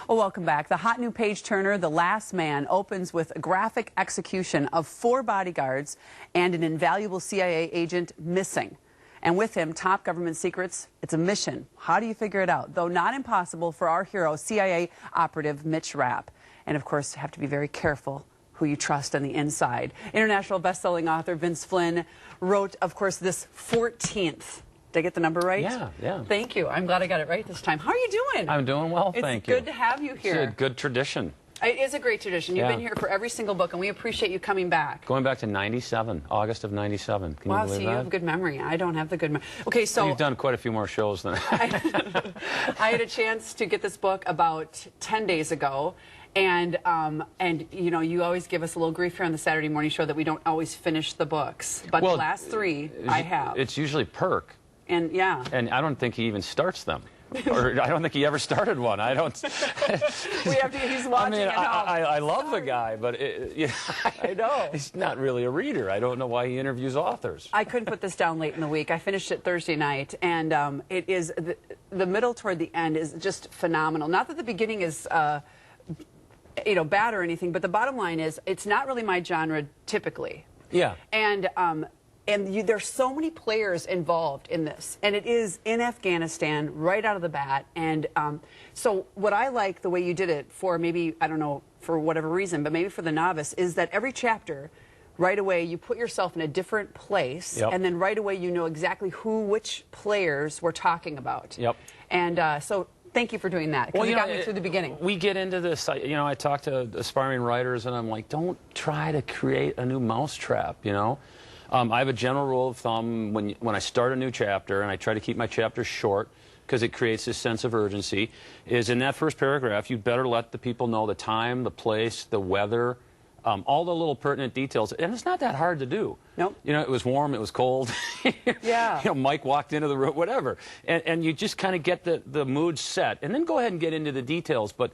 Well, welcome back. The hot new page-turner, The Last Man, opens with a graphic execution of 4 bodyguards and an invaluable CIA agent missing. And with him, top government secrets. It's a mission. How do you figure it out? Though not impossible for our hero, CIA operative Mitch Rapp. And, of course, you have to be very careful who you trust on the inside. International best-selling author Vince Flynn wrote, of course, this 14th. Did I get the number right? Yeah. Thank you. I'm glad I got it right this time. How are you doing? I'm doing well, thank you. It's good to have you here. It's a good tradition. It is a great tradition. You've been here for every single book, and we appreciate you coming back. Going back to 97, August of 97. Can you believe that? Wow, so you have good memory. I don't have the good memory. Okay, so... You've done quite a few more shows than I had a chance to get this book about 10 days ago. And you know, you always give us a little grief here on the Saturday morning show that we don't always finish the books. But the last 3, I have. It's usually Perk. And yeah. And I don't think he even starts them. Or I don't think he ever started one. I don't. We have to. He's watching. I mean, I love the guy, but I know he's not really a reader. I don't know why he interviews authors. I couldn't put this down late in the week. I finished it Thursday night, and it is the middle toward the end is just phenomenal. Not that the beginning is you know, bad or anything, but the bottom line is it's not really my genre typically. Yeah. And there's so many players involved in this, and it is in Afghanistan right out of the bat. And so what I like the way you did it for maybe, I don't know, for whatever reason, but maybe for the novice, is that every chapter, right away, you put yourself in a different place, and then right away you know exactly which players we're talking about. Yep. And so thank you for doing that, because you got me through the beginning. We get into this, you know, I talk to aspiring writers, and I'm like, don't try to create a new mousetrap, you know? I have a general rule of thumb when I start a new chapter, and I try to keep my chapters short because it creates this sense of urgency, is in that first paragraph, you better let the people know the time, the place, the weather, all the little pertinent details. And it's not that hard to do. Nope. You know, it was warm, it was cold. Yeah. You know, Mike walked into the room, whatever. And you just kind of get the mood set. And then go ahead and get into the details. But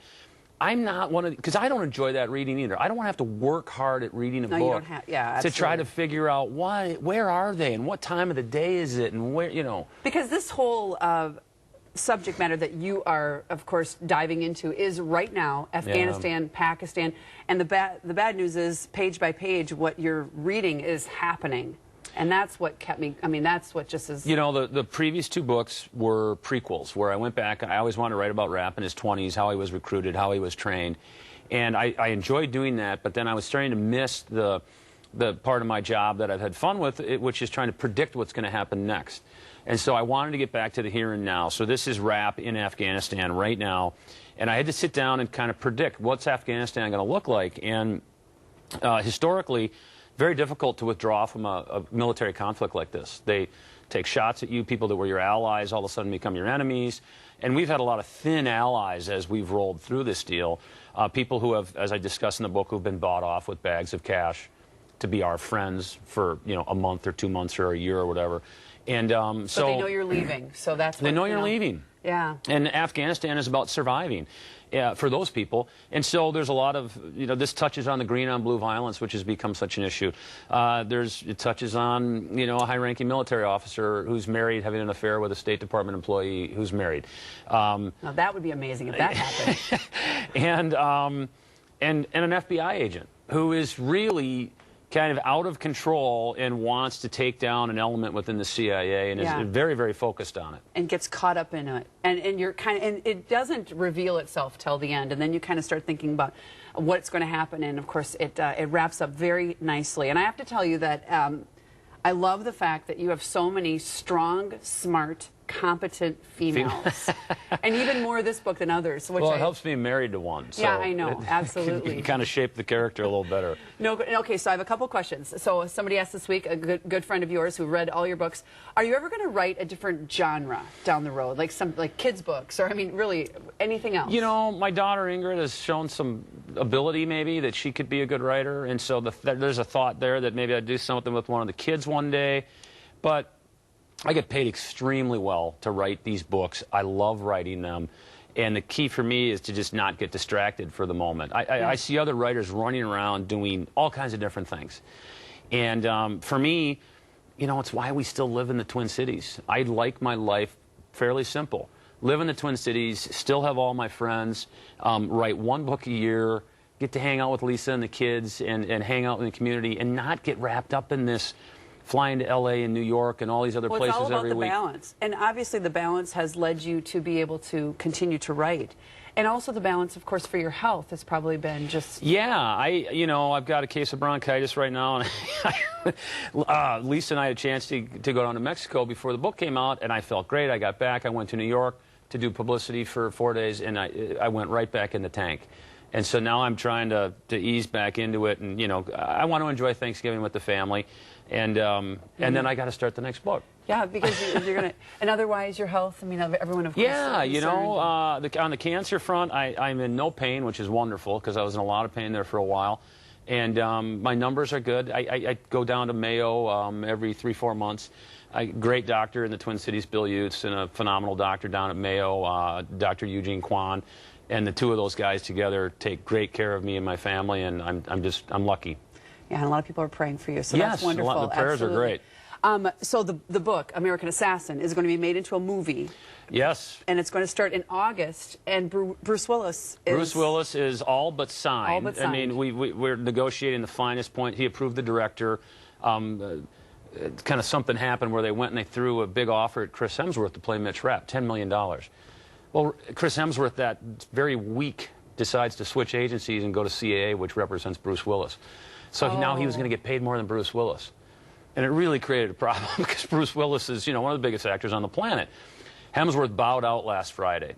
I'm not one of, because I don't enjoy that reading either. I don't want to have to work hard at reading a book. You don't have, absolutely. To try to figure out where are they and what time of the day is it and where, you know. Because this whole subject matter that you are, of course, diving into is right now Afghanistan, Pakistan, and the bad news is page by page what you're reading is happening. And that's what kept me, I mean, that's what just is... You know, the previous 2 books were prequels, where I went back, I always wanted to write about Rapp in his 20s, how he was recruited, how he was trained. And I enjoyed doing that, but then I was starting to miss the part of my job that I've had fun with, which is trying to predict what's going to happen next. And so I wanted to get back to the here and now. So this is Rapp in Afghanistan right now. And I had to sit down and kind of predict what's Afghanistan going to look like. And historically, very difficult to withdraw from a military conflict like this. They take shots at you, people that were your allies all of a sudden become your enemies. And we've had a lot of thin allies as we've rolled through this deal. People who have, as I discuss in the book, who've been bought off with bags of cash to be our friends for, you know, a month or 2 months or a year or whatever. And so they know you're leaving, so that's what, they know you're leaving. Yeah. And Afghanistan is about surviving for those people. And so there's a lot of, you know, this touches on the green on blue violence, which has become such an issue. It touches on, you know, a high-ranking military officer who's married, having an affair with a State Department employee who's married. Now that would be amazing if that happened. and an FBI agent who is really kind of out of control and wants to take down an element within the CIA and is very, very focused on it. And gets caught up in it. And you're kind of, and it doesn't reveal itself till the end. And then you kind of start thinking about what's going to happen. And of course, it wraps up very nicely. And I have to tell you that I love the fact that you have so many strong, smart, competent females. And even more this book than others. Which well, it helps being married to one. So yeah, I know, absolutely. You kind of shape the character a little better. No, okay, so I have a couple questions. So somebody asked this week, a good friend of yours who read all your books, are you ever going to write a different genre down the road, like kids' books, or I mean, really, anything else? You know, my daughter Ingrid has shown some ability maybe that she could be a good writer, and so there's a thought there that maybe I'd do something with one of the kids one day, but I get paid extremely well to write these books. I love writing them. And the key for me is to just not get distracted for the moment. I see other writers running around doing all kinds of different things. And for me, you know, it's why we still live in the Twin Cities. I like my life fairly simple. live in the Twin Cities, still have all my friends, write one book a year, get to hang out with Lisa and the kids and hang out in the community and not get wrapped up in this flying to L.A. and New York and all these other places every week. It's all about the balance. And obviously the balance has led you to be able to continue to write. And also the balance, of course, for your health has probably been just... Yeah, I've got a case of bronchitis right now, and Lisa and I had a chance to go down to Mexico before the book came out, and I felt great. I got back. I went to New York to do publicity for 4 days, and I went right back in the tank. And so now I'm trying to ease back into it, and, I want to enjoy Thanksgiving with the family, and then I got to start the next book. Yeah, because you're going to, and otherwise your health, I mean, everyone of course. Yeah, on the cancer front, I'm in no pain, which is wonderful, because I was in a lot of pain there for a while. And my numbers are good. I go down to Mayo every 3-4 months. Great doctor in the Twin Cities, Bill Utes, and a phenomenal doctor down at Mayo, Dr. Eugene Kwan. And the two of those guys together take great care of me and my family, and I'm lucky. Yeah, and a lot of people are praying for you, so yes, that's wonderful. The prayers Absolutely. are great. So the book, American Assassin, is going to be made into a movie. Yes. And it's going to start in August, and Bruce Willis is... Bruce Willis is all but signed. All but signed. I mean, we're negotiating the finest point. He approved the director. Kind of something happened where they went and they threw a big offer at Chris Hemsworth to play Mitch Rapp, $10 million. Well, Chris Hemsworth, that very week, decides to switch agencies and go to CAA, which represents Bruce Willis. So now he was going to get paid more than Bruce Willis. And it really created a problem because Bruce Willis is, one of the biggest actors on the planet. Hemsworth bowed out last Friday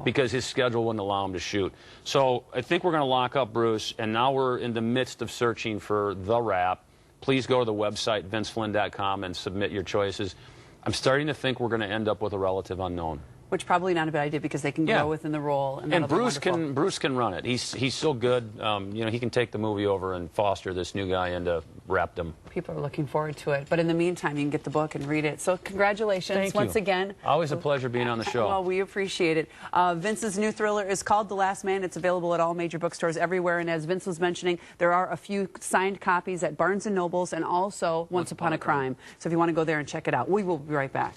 because his schedule wouldn't allow him to shoot. So I think we're going to lock up Bruce, and now we're in the midst of searching for the Rapp. Please go to the website, vinceflynn.com, and submit your choices. I'm starting to think we're going to end up with a relative unknown. Which probably not a bad idea because they can grow within the role. And Bruce can run it. He's so good. He can take the movie over and foster this new guy into Rappdom. People are looking forward to it. But in the meantime, you can get the book and read it. So congratulations once again. Always a pleasure being on the show. Well, we appreciate it. Vince's new thriller is called The Last Man. It's available at all major bookstores everywhere. And as Vince was mentioning, there are a few signed copies at Barnes & Noble's and also Once Upon a Crime. So if you want to go there and check it out, we will be right back.